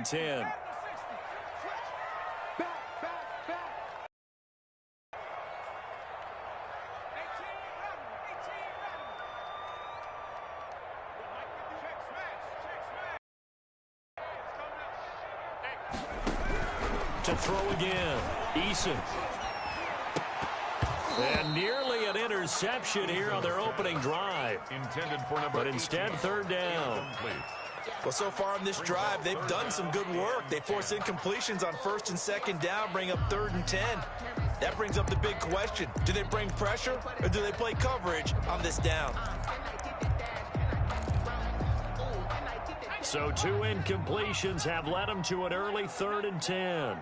10. To throw again, Eason. And nearly an interception here on their opening drive. Intended for number, but instead, third down. Well, so far on this drive, they've done some good work. They force incompletions on first and second down, bring up 3rd and 10. That brings up the big question. Do they bring pressure or do they play coverage on this down? So 2 incompletions have led them to an early 3rd and 10.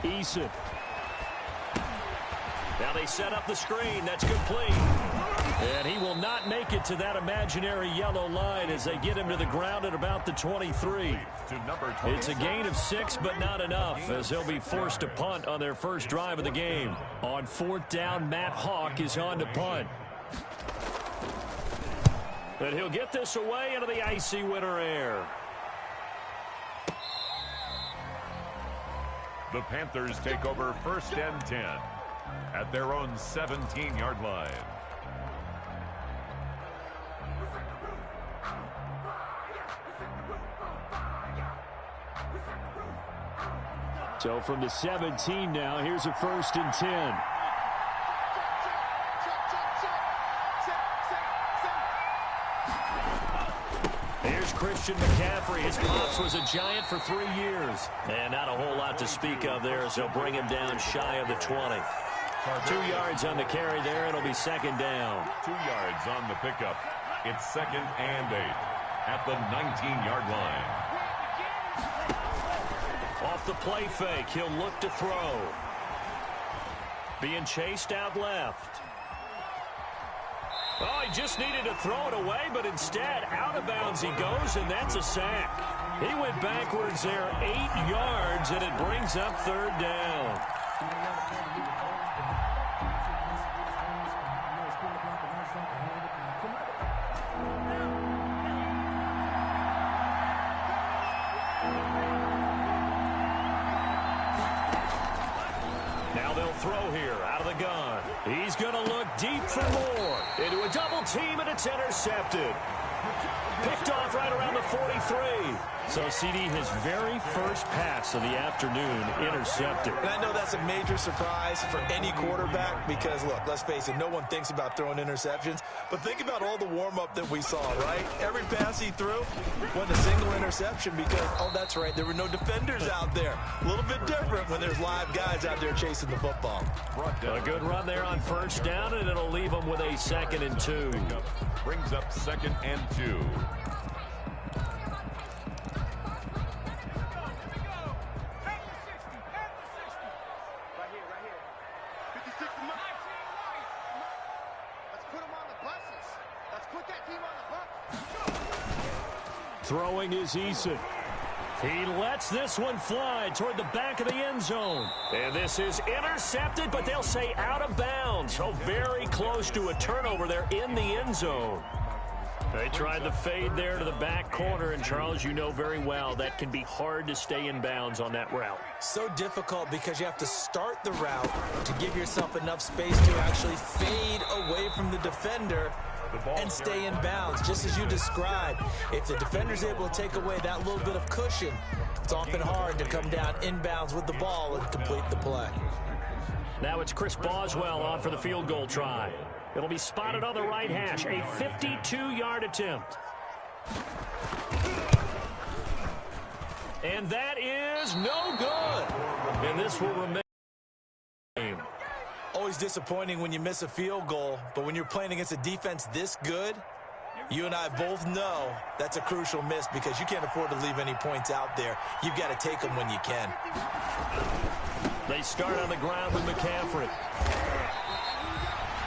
Eason. Now they set up the screen. That's complete. And he will not make it to that imaginary yellow line as they get him to the ground at about the 23. It's a gain of 6, but not enough, as he'll be forced to punt on their first drive of the game. On 4th down, Matt Hawk is on to punt. And he'll get this away into the icy winter air. The Panthers take over 1st and 10 at their own 17-yard line. So from the 17 now, here's a 1st and 10. Here's Christian McCaffrey. His pops was a Giant for 3 years. And not a whole lot to speak of there, as they'll bring him down shy of the 20. 2 yards on the carry there. It'll be 2nd down. 2 yards on the pickup. It's 2nd and 8 at the 19-yard line. Off the play fake, he'll look to throw. Being chased out left. Oh, he just needed to throw it away, but instead, out of bounds he goes, and that's a sack. He went backwards there 8 yards, and it brings up 3rd down. Now they'll throw here out of the gun. He's going to look deep for more. Into a double team, and it's intercepted. Picked off right around the 43. So, CD, his very first pass of the afternoon intercepted. And I know that's a major surprise for any quarterback because, look, let's face it, no one thinks about throwing interceptions. But think about all the warm-up that we saw, right? Every pass he threw went a single interception because, oh, that's right, there were no defenders out there. A little bit different when there's live guys out there chasing the football. A good run there on 1st down, and it'll leave them with a 2nd and 2. Brings up 2nd and 2. Throwing is Eason. He lets this one fly toward the back of the end zone. And this is intercepted, but they'll say out of bounds. So very close to a turnover there in the end zone. They tried the fade there to the back corner, and Charles, you know very well that can be hard to stay in bounds on that route. So difficult because you have to start the route to give yourself enough space to actually fade away from the defender and stay in bounds, just as you described. If the defender's able to take away that little bit of cushion, it's often hard to come down inbounds with the ball and complete the play. Now it's Chris Boswell on for the field goal try. It'll be spotted on the right hash, a 52-yard attempt. And that is no good. And this will remain. Always disappointing when you miss a field goal, but when you're playing against a defense this good, you and I both know that's a crucial miss because you can't afford to leave any points out there. You've got to take them when you can. They start on the ground with McCaffrey.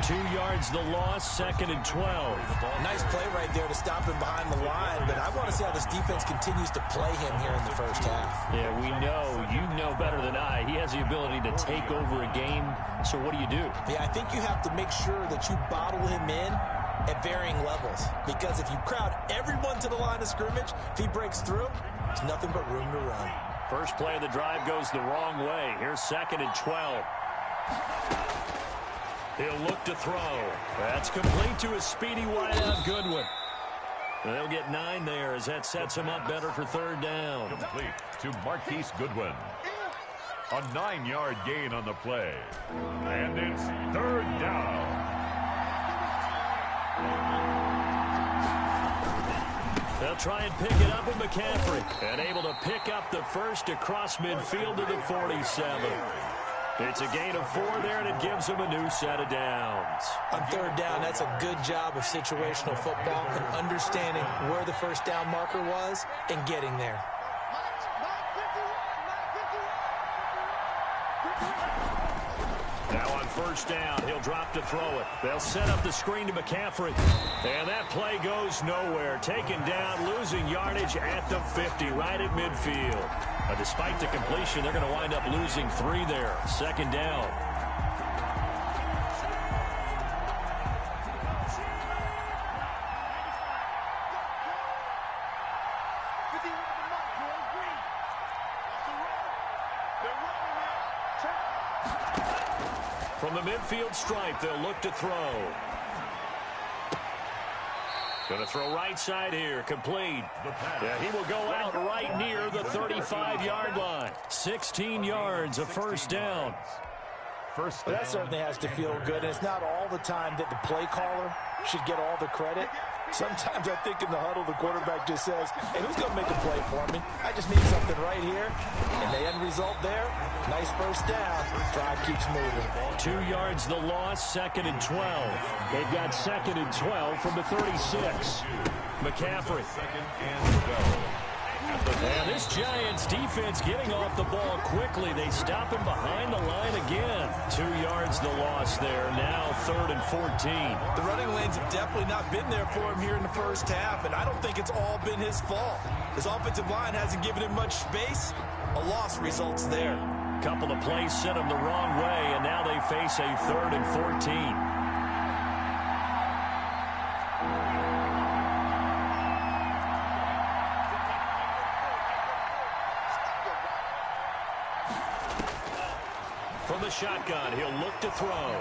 2 yards the loss, 2nd and 12. Nice play right there to stop him behind the line, but I want to see how this defense continues to play him here in the first half. Yeah, we know, you know better than I, he has the ability to take over a game, so what do you do? Yeah, I think you have to make sure that you bottle him in at varying levels, because if you crowd everyone to the line of scrimmage, if he breaks through, there's nothing but room to run. First play of the drive goes the wrong way. Here's 2nd and 12. He'll look to throw. That's complete to a speedy wideout Goodwin. They'll get 9 there as that sets him up better for 3rd down. Complete to Marquise Goodwin. A 9-yard gain on the play. And it's 3rd down. They'll try and pick it up with McCaffrey. And able to pick up the first across midfield to the 47. It's a gain of 4 there, and it gives them a new set of downs. On 3rd down, that's a good job of situational football and understanding where the first down marker was and getting there. Now on 1st down, he'll drop to throw it. They'll set up the screen to McCaffrey. And that play goes nowhere. Taken down, losing yardage at the 50, right at midfield. Despite the completion, they're going to wind up losing 3 there. 2nd down. From the midfield stripe, they'll look to throw. Going to throw right side here, complete. Yeah, he will go out right near the 35-yard line. 16 yards, a 1st down. Well, that certainly has to feel good, and it's not all the time that the play caller should get all the credit. Sometimes I think in the huddle, the quarterback just says, hey, who's going to make a play for me? I just need something right here. And the end result there, nice 1st down. Drive keeps moving. 2 yards the loss, 2nd and 12. They've got 2nd and 12 from the 36. McCaffrey. And this Giants defense getting off the ball quickly. They stop him behind the line again. 2 yards the loss there. Now 3rd and 14. The running lanes have definitely not been there for him here in the first half, and I don't think it's all been his fault. His offensive line hasn't given him much space. A loss results there. Couple of plays sent him the wrong way, and now they face a 3rd and 14. From the shotgun, he'll look to throw.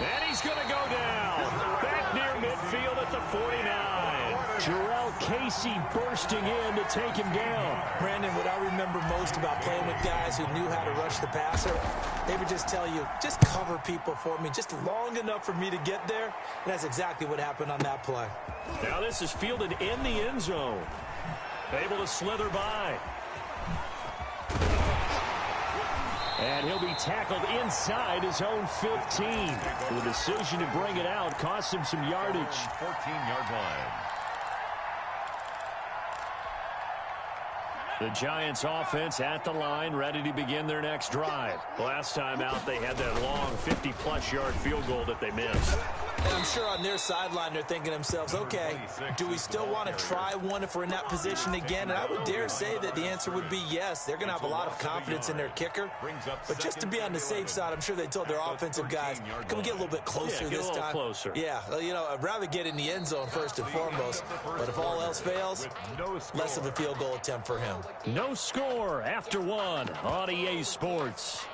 And he's going to go down. Back near midfield at the 49. Jarrell Casey bursting in to take him down. Brandon, what I remember most about playing with guys who knew how to rush the passer, they would just tell you, just cover people for me, just long enough for me to get there. And that's exactly what happened on that play. Now this is fielded in the end zone. Able to slither by. And he'll be tackled inside his own 15. The decision to bring it out cost him some yardage. 14-yard line. The Giants offense at the line, ready to begin their next drive. Last time out, they had that long 50-plus yard field goal that they missed. And I'm sure on their sideline, they're thinking to themselves, okay, do we still want to try one if we're in that position again? And I would dare say that the answer would be yes. They're going to have a lot of confidence in their kicker. But just to be on the safe side, I'm sure they told their offensive guys, can we get a little bit closer this time? Closer. Yeah, you know, I'd rather get in the end zone first and foremost. But if all else fails, less of a field goal attempt for him. No score after one on EA Sports.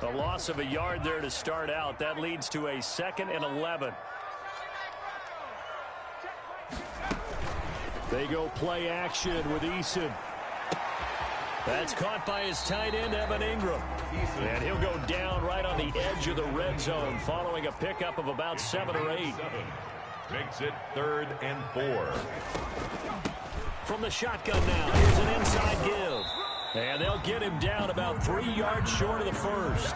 The loss of a yard there to start out. That leads to a 2nd and 11. They go play action with Eason. That's caught by his tight end, Evan Ingram. And he'll go down right on the edge of the red zone following a pickup of about 7 or 8. Makes it 3rd and 4. From the shotgun now, here's an inside give. And they'll get him down about 3 yards short of the first.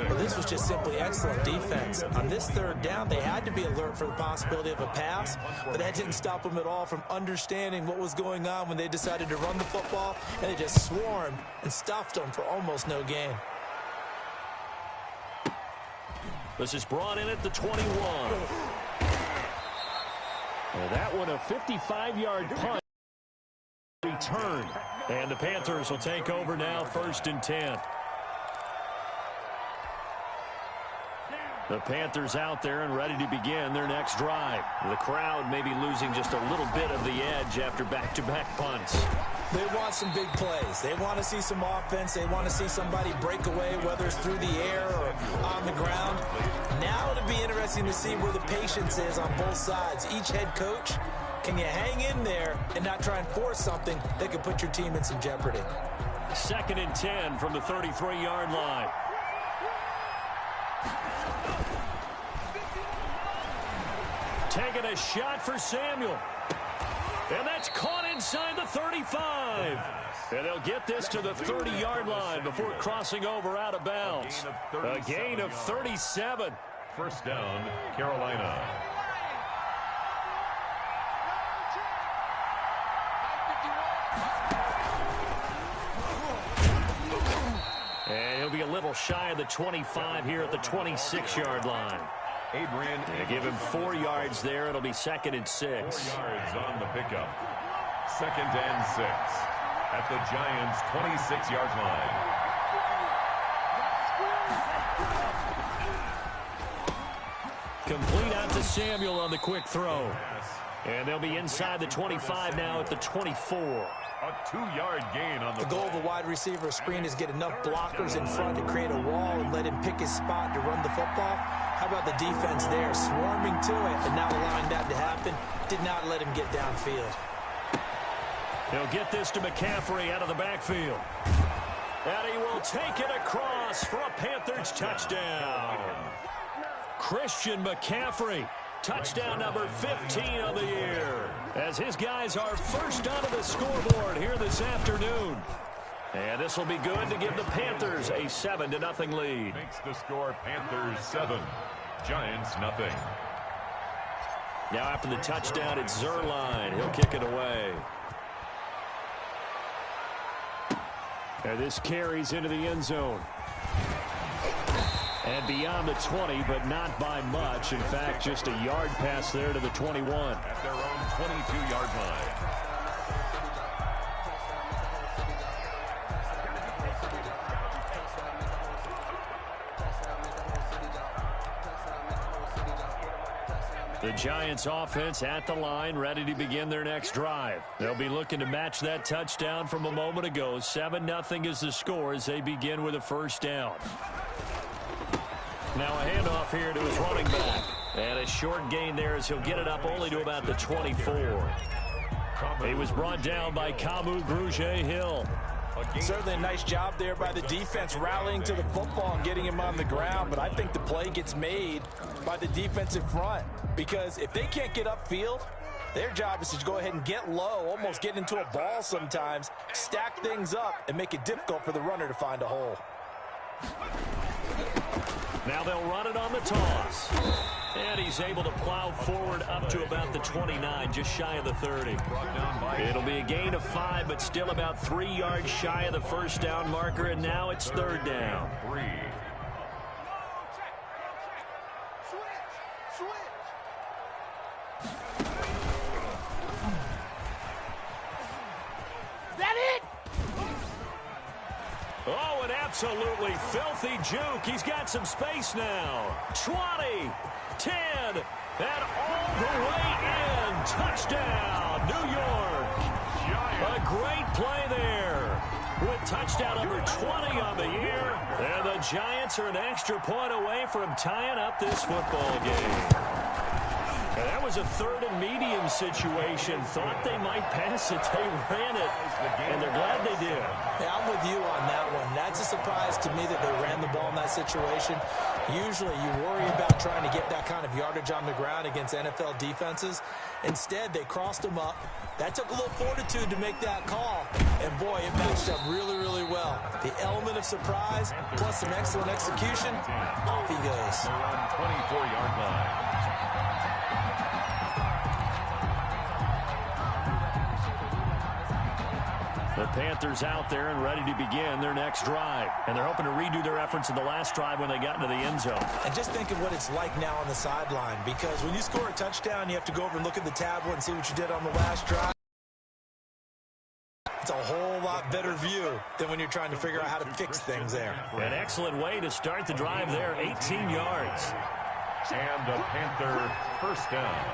Well, this was just simply excellent defense. On this third down, they had to be alert for the possibility of a pass, but that didn't stop them at all from understanding what was going on when they decided to run the football, and they just swarmed and stuffed them for almost no gain. This is brought in at the 21. And that one a 55-yard punt return. And the Panthers will take over now, 1st and 10. The Panthers out there and ready to begin their next drive. The crowd may be losing just a little bit of the edge after back-to-back punts. They want some big plays. They want to see some offense. They want to see somebody break away, whether it's through the air or on the ground. Now it'll be interesting to see where the patience is on both sides. Each head coach, can you hang in there and not try and force something that could put your team in some jeopardy? 2nd and 10 from the 33-yard line. Taking a shot for Samuel. And that's caught inside the 35. And they'll get this to the 30-yard line before crossing over out of bounds. A gain of 37. 1st down, Carolina. And he'll be a little shy of the 25 here at the 26-yard line. Adrian, give him 4 yards there. It'll be 2nd and 6. 4 yards on the pickup. 2nd and 6 at the Giants' 26-yard line. Complete out to Samuel on the quick throw. And they'll be inside the 25 now at the 24. A 2-yard gain on the goal of a wide receiver screen is get enough blockers in front to create a wall and let him pick his spot to run the football. How about the defense there, swarming to it and not allowing that to happen? Did not let him get downfield. He'll get this to McCaffrey out of the backfield. And he will take it across for a Panthers touchdown. Christian McCaffrey, touchdown number 15 of the year, as his guys are first onto the scoreboard here this afternoon. And this will be good to give the Panthers a 7-0 lead. Makes the score Panthers 7, Giants nothing. Now after the touchdown, it's Zuerlein. He'll kick it away. And this carries into the end zone. And beyond the 20, but not by much. In fact, just a yard pass there to the 21. At their own 22-yard line. The Giants offense at the line, ready to begin their next drive. They'll be looking to match that touchdown from a moment ago. 7-0 is the score as they begin with a 1st down. Now a handoff here to his running back. And a short gain there as he'll get it up only to about the 24. He was brought down by Kamu Grugier-Hill. Certainly a nice job there by the defense rallying to the football and getting him on the ground, but I think the play gets made by the defensive front because if they can't get upfield, their job is to go ahead and get low, almost get into a ball sometimes, stack things up, and make it difficult for the runner to find a hole. Now they'll run it on the toss. And he's able to plow forward up to about the 29, just shy of the 30. It'll be a gain of 5, but still about 3 yards shy of the 1st down marker, and now it's 3rd down. Oh, an absolutely filthy juke. He's got some space now. 20, 10, and all the way in. Touchdown, New York. A great play there with touchdown number 20 on the year. And the Giants are an extra point away from tying up this football game. And that was a 3rd and medium situation. Thought they might pass it. They ran it, and they're glad they did. Yeah, I'm with you on that one. That's a surprise to me that they ran the ball in that situation. Usually you worry about trying to get that kind of yardage on the ground against NFL defenses. Instead, they crossed them up. That took a little fortitude to make that call. And, boy, it matched up really, really well. The element of surprise plus some excellent execution, off he goes. They're on 24-yard line. The Panthers out there and ready to begin their next drive. And they're hoping to redo their efforts in the last drive when they got into the end zone. And just think of what it's like now on the sideline, because when you score a touchdown, you have to go over and look at the tablet and see what you did on the last drive. It's a whole lot better view than when you're trying to figure out how to fix things there. An excellent way to start the drive there, 18 yards. And a Panther first down.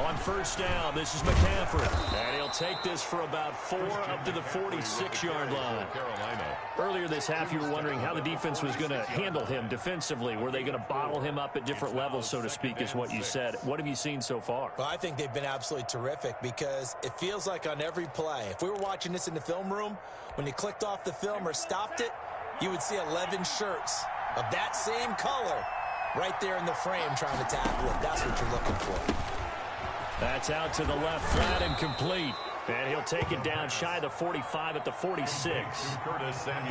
On first down, this is McCaffrey. And he'll take this for about 4 up to the 46-yard line. Carolina. Earlier this half, you were wondering how the defense was going to handle him defensively. Were they going to bottle him up at different levels, so to speak, is what you said. What have you seen so far? Well, I think they've been absolutely terrific because it feels like on every play, if we were watching this in the film room, when you clicked off the film or stopped it, you would see 11 shirts of that same color right there in the frame trying to tackle it. That's what you're looking for. That's out to the left, flat and complete. And he'll take it down shy of the 45 at the 46.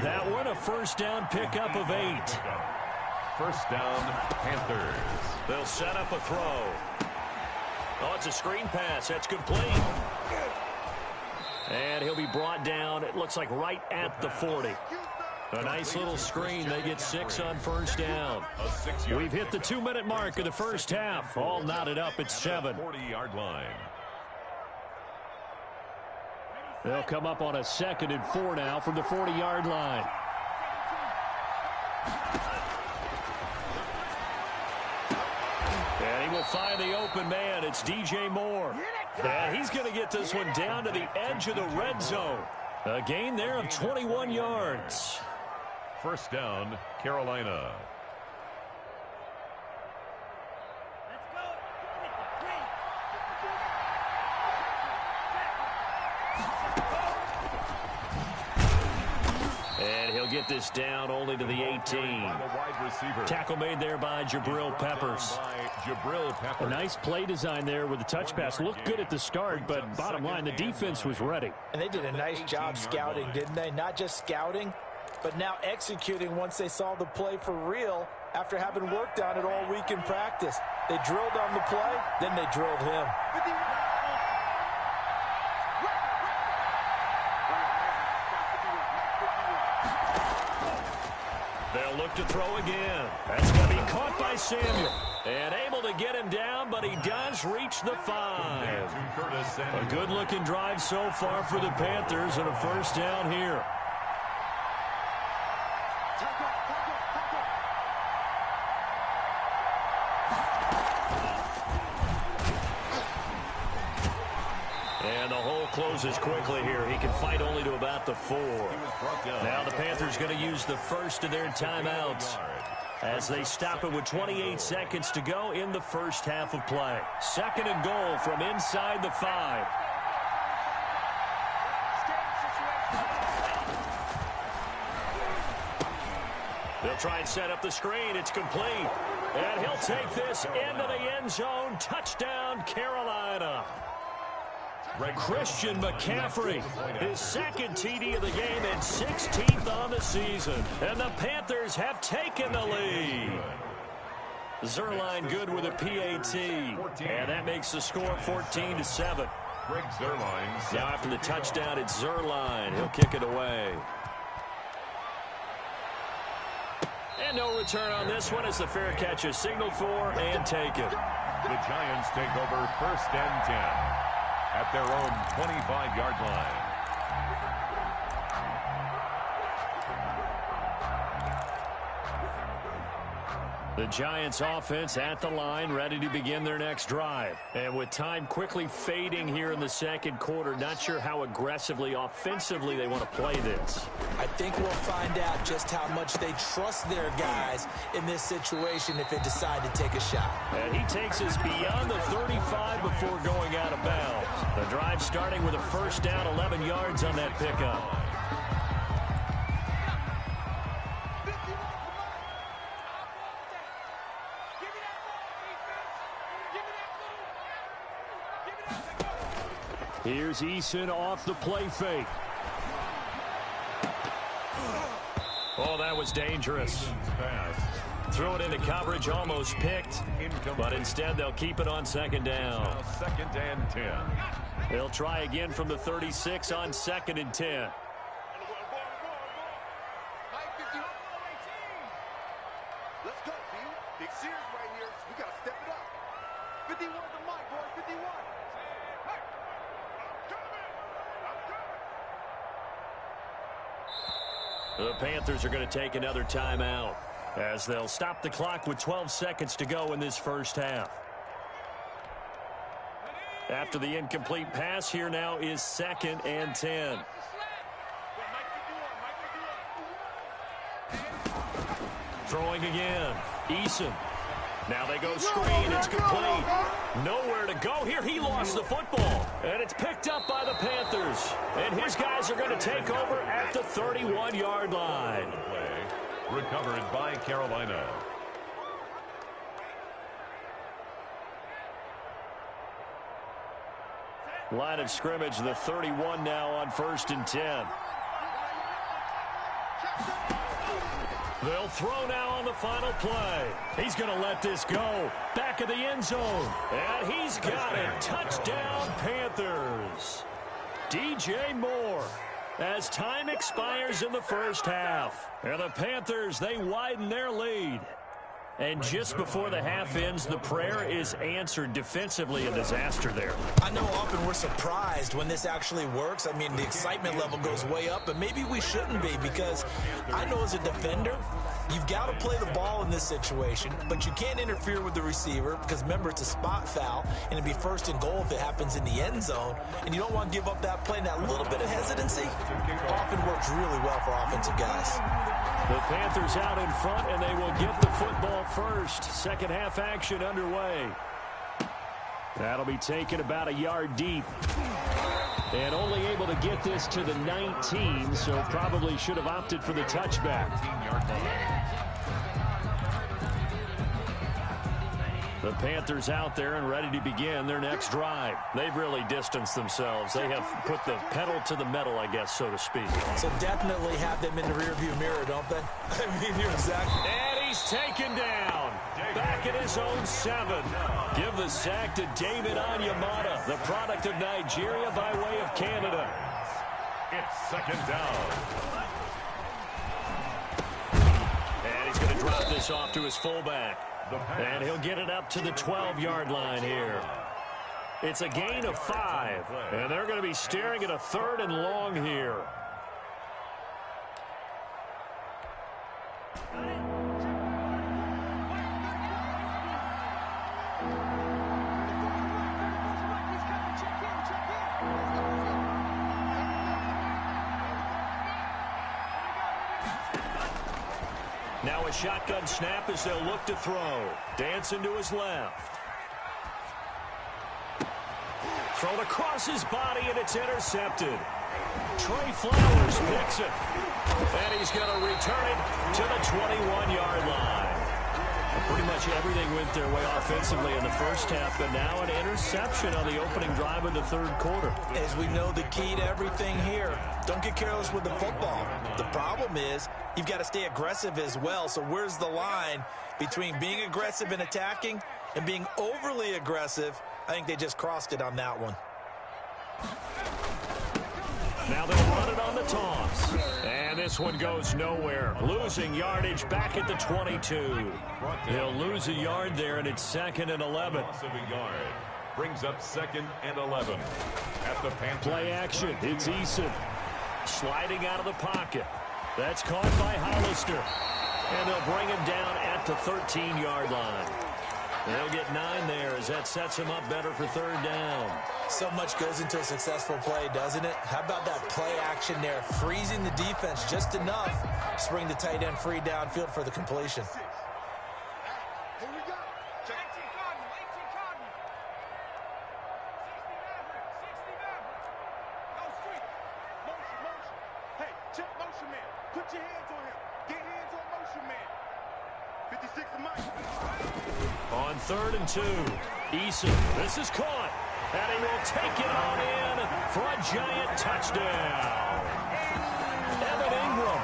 That one a first down pickup of 8. First down, Panthers. They'll set up a throw. Oh, it's a screen pass. That's complete. And he'll be brought down, it looks like right at the 40. A nice little screen. They get 6 on first down. We've hit the 2-minute mark of the first half. All knotted up at 7. 40-yard line. They'll come up on a 2nd and 4 now from the 40-yard line. And he will find the open man. It's DJ Moore. And he's going to get this one down to the edge of the red zone. A gain there of 21 yards. First down, Carolina. And he'll get this down only to the 18. Tackle made there by Jabril Peppers. A nice play design there with the touch pass. Looked good at the start, but bottom line, the defense was ready. And they did a nice job scouting, didn't they? Not just scouting, but now executing once they saw the play for real after having worked on it all week in practice. They drilled on the play, then they drilled him. They'll look to throw again. That's going to be caught by Samuel. And able to get him down, but he does reach the 5. A good-looking drive so far for the Panthers and a first down here. And the hole closes quickly here. He can fight only to about the 4. Now the Panthers going to use the first of their timeouts as they stop it with 28 seconds to go in the first half of play. 2nd and goal from inside the 5. They'll try and set up the screen. It's complete. And he'll take this into the end zone. Touchdown, Carolina. Christian McCaffrey, his 2nd TD of the game and 16th on the season. And the Panthers have taken the lead. Zuerlein good with a PAT. And that makes the score 14-7. Greg Zuerlein. Now after the touchdown, it's Zuerlein. He'll kick it away. And no return on this one as the fair catch is signaled for and taken. The Giants take over 1st and 10 at their own 25-yard line. The Giants offense at the line, ready to begin their next drive. And with time quickly fading here in the 2nd quarter, not sure how aggressively, offensively they want to play this. I think we'll find out just how much they trust their guys in this situation if they decide to take a shot. And he takes us beyond the 35 before going out of bounds. The drive starting with a first down, 11 yards on that pickup. Here's Eason off the play fake. Oh, that was dangerous. Threw it into coverage, almost picked, but instead they'll keep it on second down. Second and 10. They'll try again from the 36 on 2nd and 10. Let's go, B. Big Sears right here. We got to step it up. 51 to Mike, boy. 51. Hey, I'm coming. The Panthers are going to take another timeout as they'll stop the clock with 12 seconds to go in this first half. After the incomplete pass, here now is 2nd and 10. Throwing again. Eason. Now they go screen. It's complete. Nowhere to go here. He lost the football. And it's picked up by the Panthers. And his guys are going to take over at the 31-yard line. Recovered by Carolina. Line of scrimmage, the 31 now on 1st and 10. They'll throw now on the final play. He's going to let this go. Back of the end zone. And he's got it. Touchdown, Panthers. DJ Moore. As time expires in the first half. And the Panthers, they widen their lead. And just before the half ends, the prayer is answered defensively. A disaster there. I know often we're surprised when this actually works. I mean, the excitement level goes way up, but maybe we shouldn't be, because I know as a defender, you've got to play the ball in this situation, but you can't interfere with the receiver because, remember, it's a spot foul, and it'd be 1st and goal if it happens in the end zone, and you don't want to give up that play. And that little bit of hesitancy often works really well for offensive guys. The Panthers out in front, and they will get the football first. Second half action underway. That'll be taken about a yard deep. And only able to get this to the 19, so probably should have opted for the touchback. The Panthers out there and ready to begin their next drive. They've really distanced themselves. They have put the pedal to the metal, I guess, so to speak. So definitely have them in the rearview mirror, don't they? I mean, you're exactly. And he's taken down. Back at his own 7. Give the sack to David Onyemata, the product of Nigeria by way of Canada. It's second down. And he's going to drop this off to his fullback. And he'll get it up to the 12-yard line here. It's a gain of 5. And they're going to be staring at a 3rd and long here. Now a shotgun snap as they'll look to throw. Dancing to his left. Thrown across his body, and it's intercepted. Trey Flowers picks it. And he's going to return it to the 21-yard line. Pretty much everything went their way offensively in the first half, but now an interception on the opening drive of the 3rd quarter. As we know, the key to everything here, don't get careless with the football. The problem is you've got to stay aggressive as well. So where's the line between being aggressive and attacking and being overly aggressive? I think they just crossed it on that one. Now they'll run it on the toss. And this one goes nowhere. Losing yardage back at the 22. They'll lose a yard there, and it's 2nd and 11. Loss of a yard. Brings up 2nd and 11. At the Panthers. Play action. It's Eason. Sliding out of the pocket. That's caught by Hollister. And they'll bring him down at the 13-yard line. They'll get 9 there as that sets him up better for 3rd down. So much goes into a successful play, doesn't it? How about that play action there? Freezing the defense just enough to bring the tight end free downfield for the completion. Here we go. Check. 18 Cardinal. Go street. Motion. Hey, check motion man. Put your hands on him. Get hands on motion man. 56 to Mike. On 3rd and 2, Eason. This is caught. And he will take it on in for a giant touchdown. Evan Ingram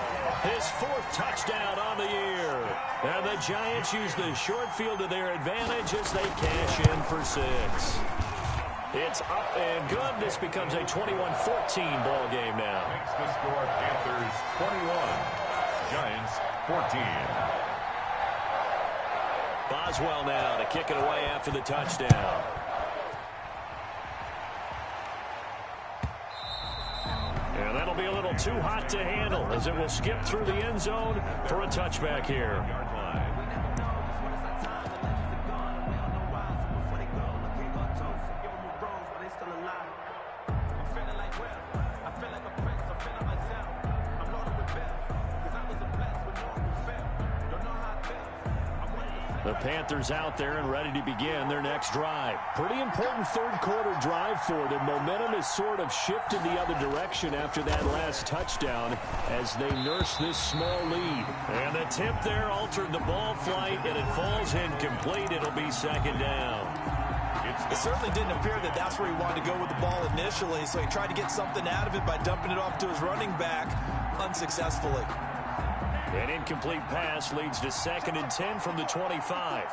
4th touchdown on the year. And the Giants use the short field to their advantage as they cash in for 6. It's up and good. This becomes a 21-14 ball game now. Makes the score Panthers 21, Giants 14. Boswell now to kick it away after the touchdown. And that'll be a little too hot to handle as it will skip through the end zone for a touchback here. The Panthers out there and ready to begin their next drive. Pretty important third-quarter drive for them. Momentum has sort of shifted the other direction after that last touchdown as they nurse this small lead. And the tip there altered the ball flight, and it falls incomplete. It'll be 2nd down. It certainly didn't appear that that's where he wanted to go with the ball initially, so he tried to get something out of it by dumping it off to his running back unsuccessfully. An incomplete pass leads to 2nd and 10 from the 25.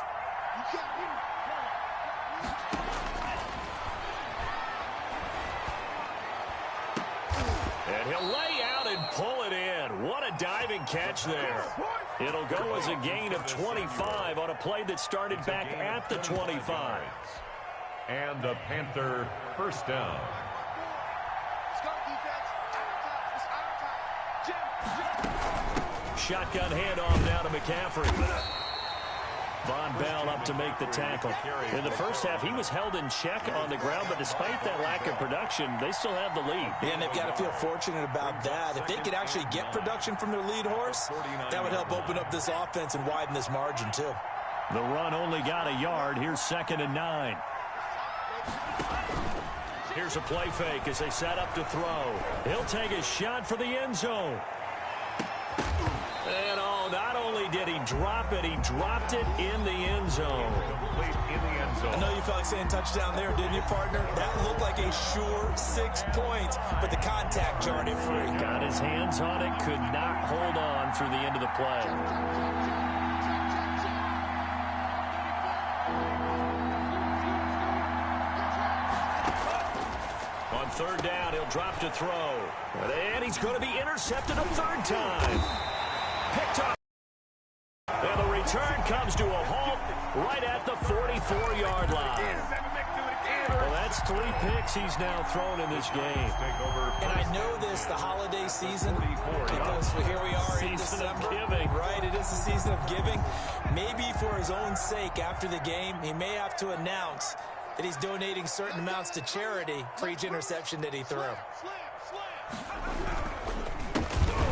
And he'll lay out and pull it in. What a diving catch there. It'll go as a gain of 25 on a play that started back at the 25. And a Panther 1st down. Shotgun handoff now to McCaffrey. Von Bell up to make the tackle. In the first half, he was held in check on the ground, but despite that lack of production, they still have the lead. And they've got to feel fortunate about that. If they could actually get production from their lead horse, that would help open up this offense and widen this margin, too. The run only got a yard. Here's 2nd and 9. Here's a play fake as they set up to throw. He'll take a shot for the end zone. And not only did he drop it, he dropped it in the end zone. I know you felt like saying touchdown there, didn't you, partner? That looked like a sure 6 points, but the contact jarred it free. Got his hands on it, could not hold on through the end of the play. On 3rd down, he'll drop to throw. And he's going to be intercepted a 3rd time. Picked up. And the return comes to a halt right at the 44-yard line. Well, that's 3 picks he's now thrown in this game. And I know this, the holiday season, because here we are in December. Giving. Right, it is the season of giving. Maybe for his own sake after the game, he may have to announce that he's donating certain amounts to charity for each interception that he threw.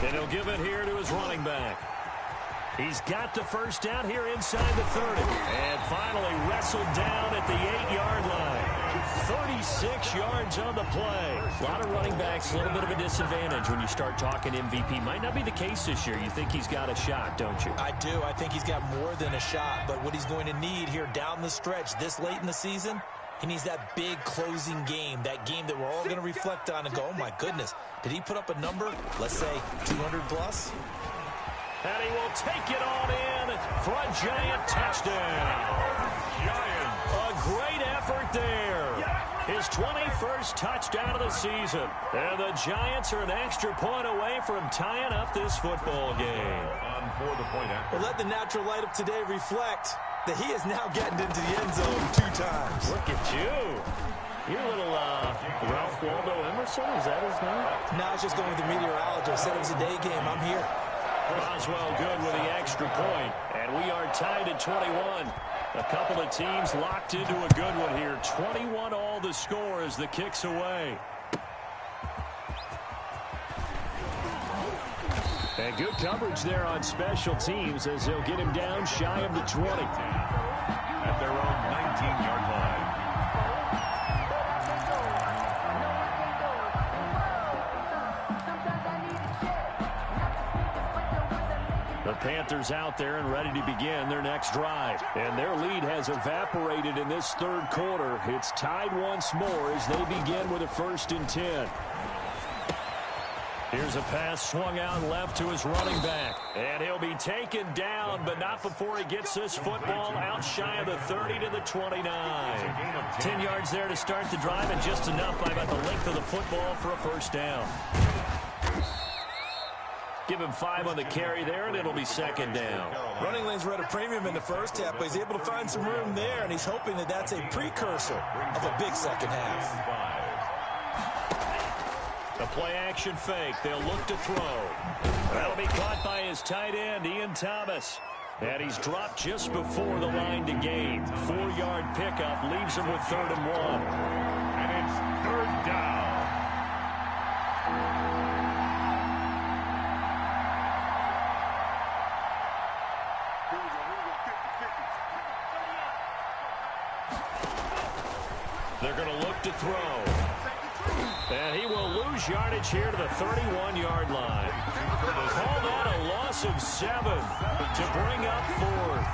And he'll give it here to his running back. He's got the 1st down here inside the 30. And finally wrestled down at the 8-yard line. 36 yards on the play. A lot of running backs, a little bit of a disadvantage when you start talking MVP. Might not be the case this year. You think he's got a shot, don't you? I do. I think he's got more than a shot. But what he's going to need here down the stretch this late in the season, he needs that big closing game, that game that we're all going to reflect on and go, oh, my goodness, did he put up a number, let's say 200 plus? And he will take it on in for a Giant touchdown. Giants. A great effort there. His 21st touchdown of the season. And the Giants are an extra point away from tying up this football game. On for the point after. Well, let the natural light of today reflect that he is now getting into the end zone 2 times. Look at you. You're a little Ralph Waldo Emerson, is that his name? Now it's just going with the meteorologist. Said it was a day game. I'm here. Boswell good with the extra point. And we are tied at 21. A couple of teams locked into a good one here. 21 all the score as the kick's away. And good coverage there on special teams as they'll get him down shy of the 20. At their own 19-yard line. The Panthers out there and ready to begin their next drive. And their lead has evaporated in this 3rd quarter. It's tied once more as they begin with a 1st and 10. Here Here's a pass swung out left to his running back. And he'll be taken down, but not before he gets this football out shy of the 30 to the 29. 10 yards there to start the drive, and just enough by about the length of the football for a first down. Give him 5 on the carry there, and it'll be second down. Running lanes were at a premium in the first half, but he's able to find some room there, and he's hoping that that's a precursor of a big second half. A play-action fake. They'll look to throw. That'll be caught by his tight end, Ian Thomas. And he's dropped just before the line to gain. 4-yard pickup leaves him with 3rd and 1. And it's 3rd down. They're going to look to throw. And he will lose yardage here to the 31-yard line. Call that a loss of 7 to bring up 4th.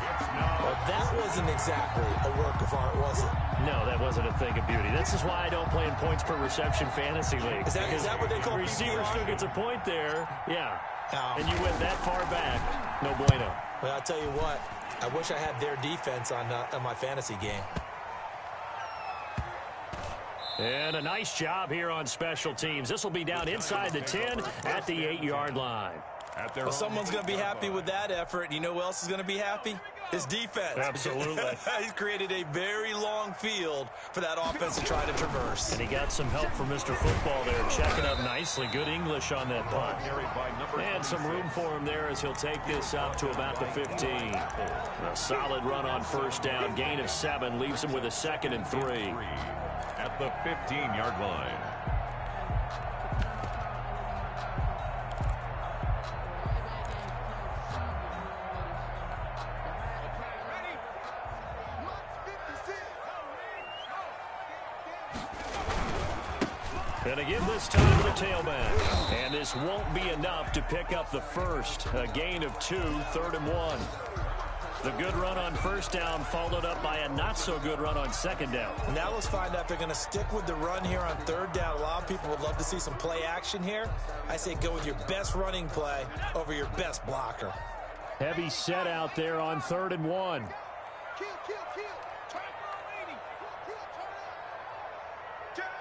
Well, that wasn't exactly a work of art, was it? No, that wasn't a thing of beauty. This is why I don't play in points per reception fantasy league. Is that what they call receiver PPR? still gets a point there. Yeah. Oh. And you went that far back. No bueno. Well, I'll tell you what. I wish I had their defense on my fantasy game. And a nice job here on special teams. This will be down inside the 10 at the 8-yard line. Well, someone's going to be happy with that effort. And you know who else is going to be happy? His defense. Absolutely. He's created a very long field for that offense to try to traverse. And he got some help from Mr. Football there, checking up nicely. Good English on that punt. And some room for him there as he'll take this up to about the 15. A solid run on first down. Gain of 7 leaves him with a 2nd and 3. At the 15-yard line. And again this time to the tailback. And this won't be enough to pick up the first. A gain of 2, 3rd and 1. The good run on first down followed up by a not-so-good run on second down. Now let's find out if they're going to stick with the run here on 3rd down. A lot of people would love to see some play action here. I say go with your best running play over your best blocker. Heavy set out there on 3rd and 1. Kill. Turn for 80. Kill, turn up. Check.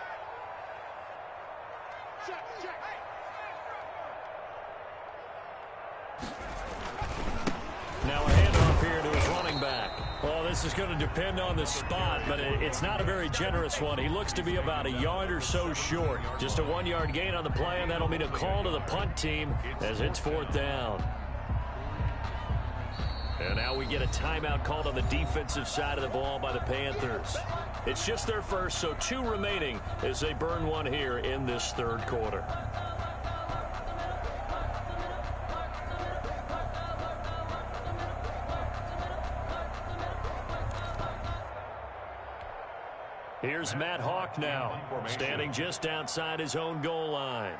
Now a handoff here to his running back. Well, this is going to depend on the spot, but it's not a very generous one. He looks to be about a yard or so short. Just a 1-yard gain on the play, and that'll mean a call to the punt team as it's 4th down. And now we get a timeout called on the defensive side of the ball by the Panthers. It's just their first, so 2 remaining as they burn one here in this 3rd quarter. Here's Matt Hawk now, standing just outside his own goal line.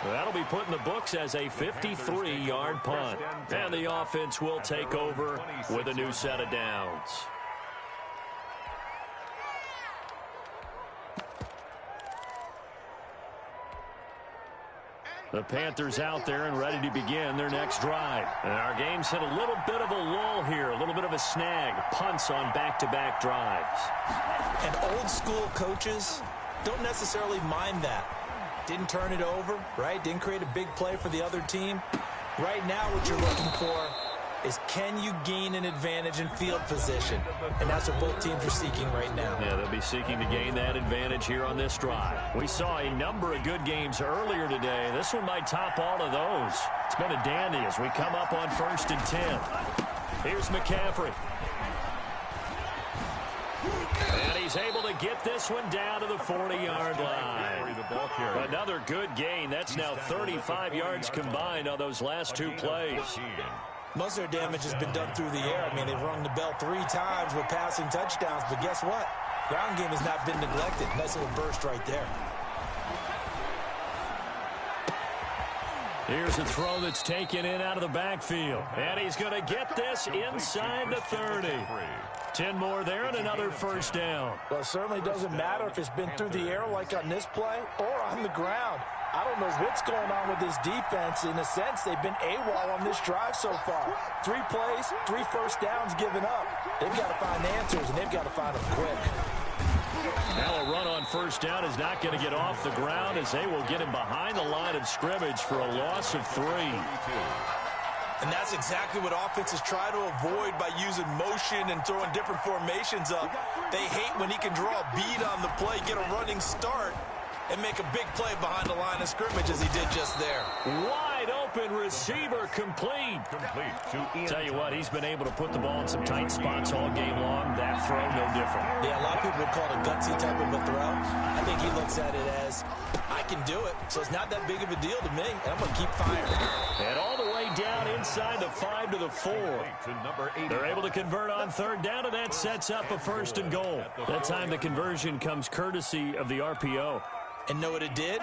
That'll be put in the books as a 53-yard punt. And the offense will take over with a new set of downs. The Panthers out there and ready to begin their next drive. And our game's hit a little bit of a lull here, a little bit of a snag. Punts on back-to-back drives. And old-school coaches don't necessarily mind that. Didn't turn it over, right? Didn't create a big play for the other team. Right now what you're looking for is can you gain an advantage in field position? And that's what both teams are seeking right now. Yeah, they'll be seeking to gain that advantage here on this drive. We saw a number of good games earlier today. This one might top all of those. It's been a dandy as we come up on 1st and 10. Here's McCaffrey. And he's able to get this one down to the 40-yard line. Another good gain. That's now 35 yards combined on those last 2 plays. Most of their damage has been done through the air. I mean, they've rung the bell 3 times with passing touchdowns, but guess what? Ground game has not been neglected. Nice little burst right there. Here's a throw that's taken in out of the backfield. And he's going to get this inside the 30. 10 more there and another first down. Well, it certainly doesn't matter if it's been through the air like on this play or on the ground. I don't know what's going on with this defense. In a sense, they've been AWOL on this drive so far. 3 plays, 3 first downs given up. They've got to find answers, and they've got to find them quick. Now a run on first down is not going to get off the ground as they will get him behind the line of scrimmage for a loss of 3. And that's exactly what offenses try to avoid by using motion and throwing different formations up. They hate when he can draw a bead on the play, get a running start, and make a big play behind the line of scrimmage as he did just there. Wide open receiver complete. Tell you what, he's been able to put the ball in some tight spots all game long. That throw, no different. Yeah, a lot of people would call it a gutsy type of a throw. I think he looks at it as, I can do it, so it's not that big of a deal to me, and I'm going to keep firing. And all the way down inside the 5 to the 4. They're able to convert on third down, and that sets up a 1st and goal. That time the conversion comes courtesy of the RPO. And know what it did?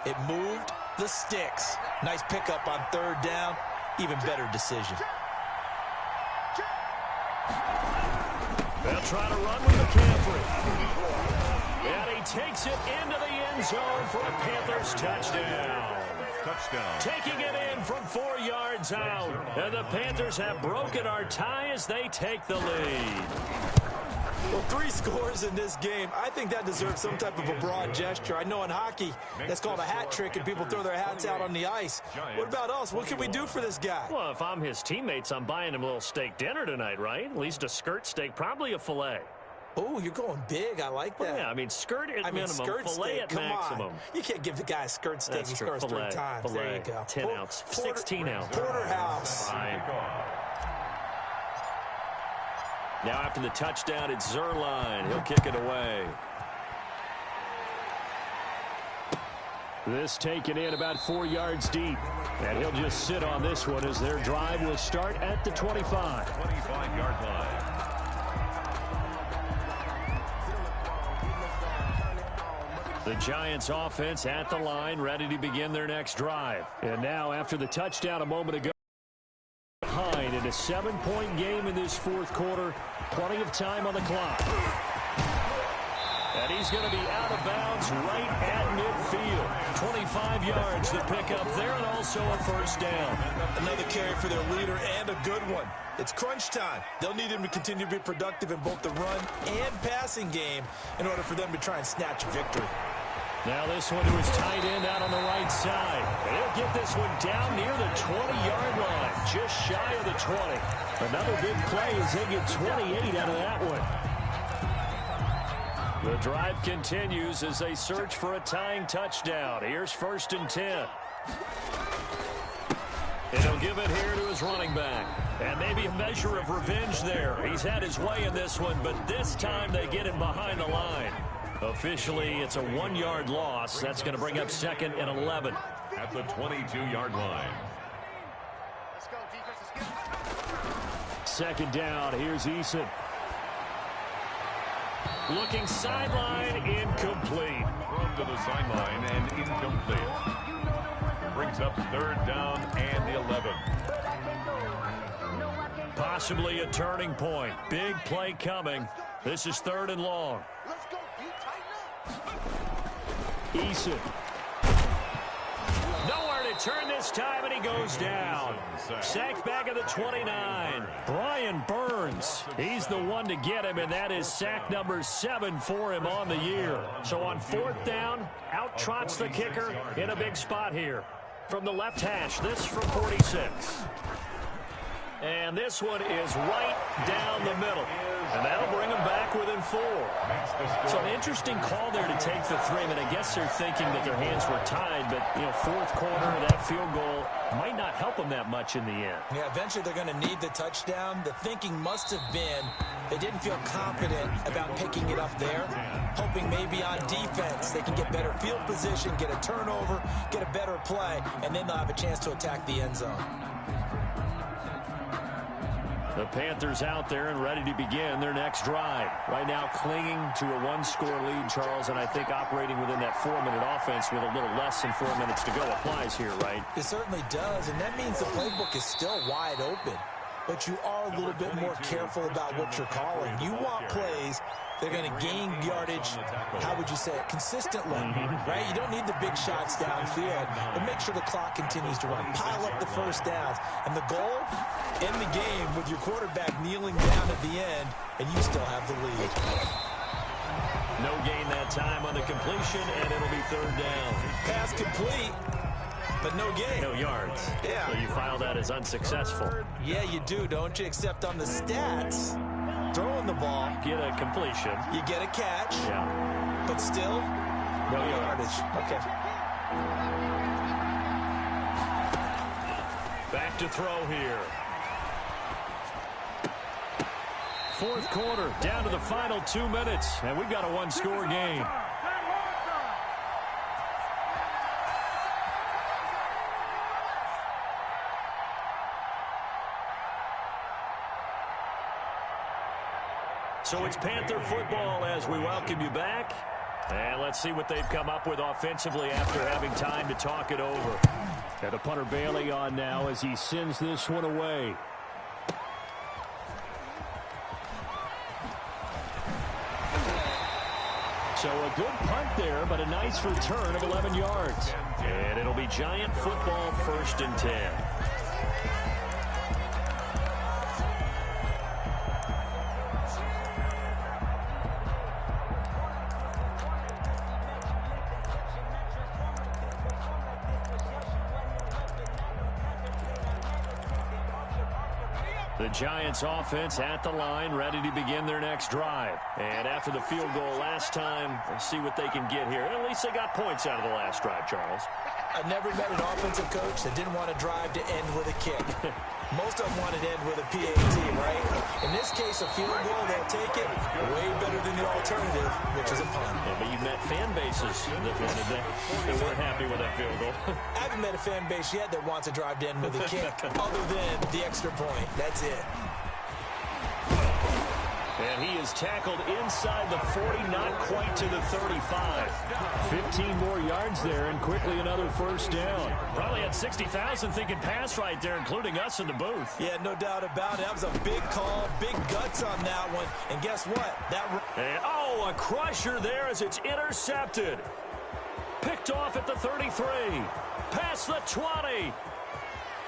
It moved the sticks. Nice pickup on third down. Even better decision. They'll try to run with McCaffrey. And he takes it into the end zone for a Panthers touchdown. Taking it in from 4 yards out. And the Panthers have broken our tie as they take the lead. Well, 3 scores in this game. I think that deserves some type of a broad gesture. I know in hockey, that's called a hat trick, and people throw their hats out on the ice. What about us? What can we do for this guy? Well, if I'm his teammates, I'm buying him a little steak dinner tonight, right? At least a skirt steak, probably a filet. Oh, you're going big. I like that. Well, yeah, I mean, skirt at minimum, skirt filet steak, at come maximum. On. You can't give the guy a skirt steak. He scores 3 times. Filet, there you go. 10 ounce, 16 ounce. Porterhouse. Fine. Now after the touchdown, it's Zuerlein. He'll kick it away. This taken in about 4 yards deep. And he'll just sit on this one as their drive will start at the 25. 25-yard line. The Giants offense at the line, ready to begin their next drive. And now after the touchdown a moment ago, behind in a 7-point game in this 4th quarter. Plenty of time on the clock. And he's going to be out of bounds right at midfield. 25 yards to pick up there, and also a first down. Another carry for their leader, and a good one. It's crunch time. They'll need him to continue to be productive in both the run and passing game in order for them to try and snatch a victory. Now this one to his tight end out on the right side. And he'll get this one down near the 20-yard line, just shy of the 20. Another big play as they get 28 out of that one. The drive continues as they search for a tying touchdown. Here's 1st and 10. And he'll give it here to his running back. And maybe a measure of revenge there. He's had his way in this one, but this time they get him behind the line. Officially, it's a 1-yard loss. That's going to bring up 2nd and 11. At the 22-yard line. Let's go, defense. 2nd down. Here's Eason. Looking sideline, incomplete. Thrown to the sideline and incomplete. Brings up 3rd down and 11. Possibly a turning point. Big play coming. This is 3rd and long. Let's go, D. Tighten up. Eason. Nowhere to turn this time, and he goes down. Sacked back at the 29. Brian Burns. He's the one to get him, and that is sack number 7 for him on the year. So on 4th down, out trots the kicker in a big spot here. From the left hash, this from 46. And this one is right down the middle. And that'll bring them back within 4. So an interesting call there to take the 3. I mean, I guess they're thinking that their hands were tied, but, 4th quarter, that field goal might not help them that much in the end. Yeah, eventually they're going to need the touchdown. The thinking must have been they didn't feel confident about picking it up there, hoping maybe on defense they can get better field position, get a turnover, get a better play, and then they'll have a chance to attack the end zone. The Panthers out there and ready to begin their next drive. Right now clinging to a one-score lead, Charles, and I think operating within that 4-minute offense with a little less than 4 minutes to go applies here, right? It certainly does, and that means the playbook is still wide open. But you are a little bit more careful about what you're calling. You want plays they're going to gain yardage, how would you say it, consistently, right? You don't need the big shots downfield, but make sure the clock continues to run. Pile up the first downs. And the goal, end the game with your quarterback kneeling down at the end, and you still have the lead. No gain that time on the completion, and it'll be third down. Pass complete, but no gain. No yards. Yeah. So you file that as unsuccessful. Yeah, you do, don't you? Except on the stats, throwing the ball. Get a completion. You get a catch. Yeah. But still, no yardage. Okay. Back to throw here. Fourth quarter, down to the final 2 minutes, and we've got a one-score game. So it's Panther football as we welcome you back. And let's see what they've come up with offensively after having time to talk it over. Got the punter Bailey on now as he sends this one away. So a good punt there, but a nice return of 11 yards. And it'll be Giant football, 1st and 10. The Giants offense at the line, ready to begin their next drive. And after the field goal last time, we'll see what they can get here. At least they got points out of the last drive, Charles. I never met an offensive coach that didn't want to drive to end with a kick. Most of them wanted to end with a PAT, right? In this case, a field goal, they'll take it way better than the alternative, which is a punt. Yeah, but you've met fan bases that wanted that. They weren't happy with that field goal. I haven't met a fan base yet that wants to drive to end with a kick, other than the extra point. That's it. And he is tackled inside the 40, not quite to the 35. 15 more yards there, and quickly another first down. Probably had 60,000 thinking pass right there, including us in the booth. Yeah, no doubt about it. That was a big call, big guts on that one. And guess what? And, oh, a crusher there as it's intercepted. Picked off at the 33. Past the 20.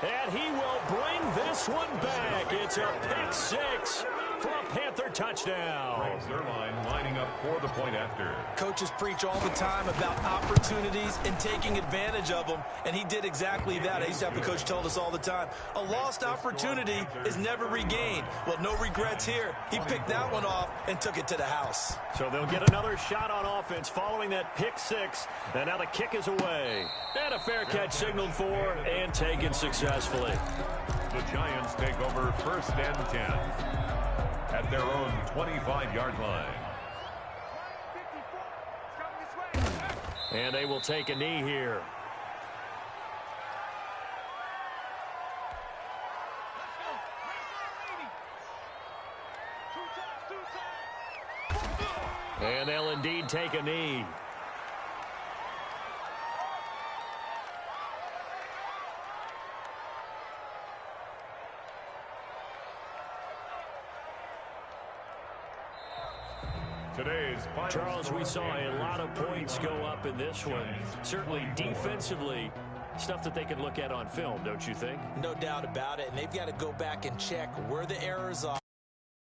And he will bring this one back. It's a pick six for a Panther touchdown. Zerline lining up for the point after. Coaches preach all the time about opportunities and taking advantage of them, and he did exactly that. I used to have a coach told us all the time, a lost opportunity is never regained. Well, no regrets here. He picked that one off and took it to the house. So they'll get another shot on offense following that pick six, and now the kick is away. And a fair catch signaled for and taken successfully. The Giants take over 1st and 10 at their own 25-yard line. And they will take a knee here. And they'll indeed take a knee. Charles, we saw a lot of points go up in this one. Certainly defensively, stuff that they can look at on film, don't you think? No doubt about it, and they've got to go back and check where the errors are.